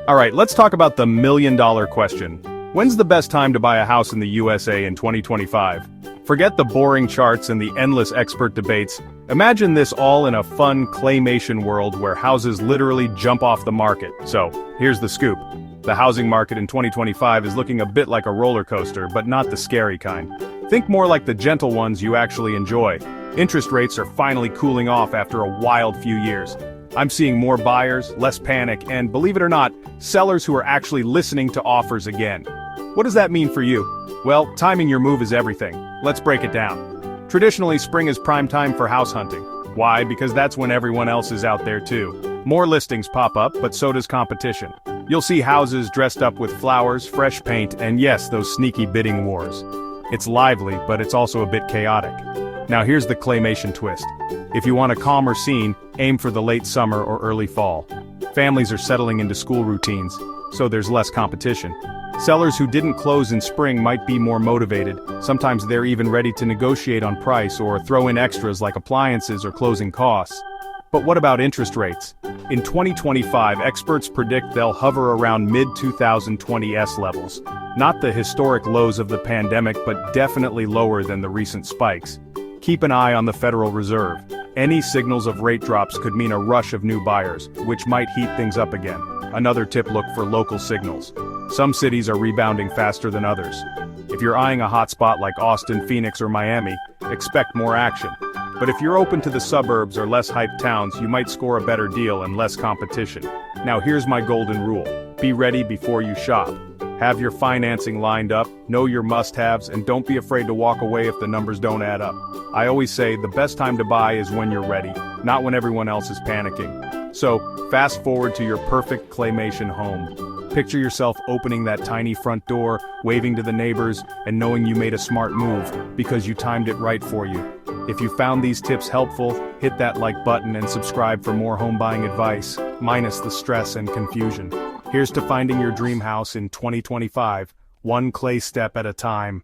Alright, let's talk about the million-dollar question. When's the best time to buy a house in the USA in 2025? Forget the boring charts and the endless expert debates. Imagine this all in a fun claymation world where houses literally jump off the market. So, here's the scoop. The housing market in 2025 is looking a bit like a roller coaster, but not the scary kind. Think more like the gentle ones you actually enjoy. Interest rates are finally cooling off after a wild few years. I'm seeing more buyers, less panic, and believe it or not, sellers who are actually listening to offers again. What does that mean for you? Well, timing your move is everything. Let's break it down. Traditionally, spring is prime time for house hunting. Why? Because that's when everyone else is out there too. More listings pop up, but so does competition. You'll see houses dressed up with flowers, fresh paint, and yes, those sneaky bidding wars. It's lively, but it's also a bit chaotic. Now here's the claymation twist. If you want a calmer scene, aim for the late summer or early fall. Families are settling into school routines, so there's less competition. Sellers who didn't close in spring might be more motivated. Sometimes they're even ready to negotiate on price or throw in extras like appliances or closing costs. But what about interest rates? In 2025, experts predict they'll hover around mid-2020s levels. Not the historic lows of the pandemic, but definitely lower than the recent spikes. Keep an eye on the Federal Reserve. Any signals of rate drops could mean a rush of new buyers, which might heat things up again. Another tip: look for local signals. Some cities are rebounding faster than others. If you're eyeing a hotspot like Austin, Phoenix, or Miami, expect more action. But if you're open to the suburbs or less hyped towns, you might score a better deal and less competition. Now here's my golden rule. Be ready before you shop. Have your financing lined up, know your must-haves, and don't be afraid to walk away if the numbers don't add up. I always say the best time to buy is when you're ready, not when everyone else is panicking. So, fast forward to your perfect claymation home. Picture yourself opening that tiny front door, waving to the neighbors, and knowing you made a smart move, because you timed it right for you. If you found these tips helpful, hit that like button and subscribe for more home buying advice, minus the stress and confusion. Here's to finding your dream house in 2025, one clay step at a time.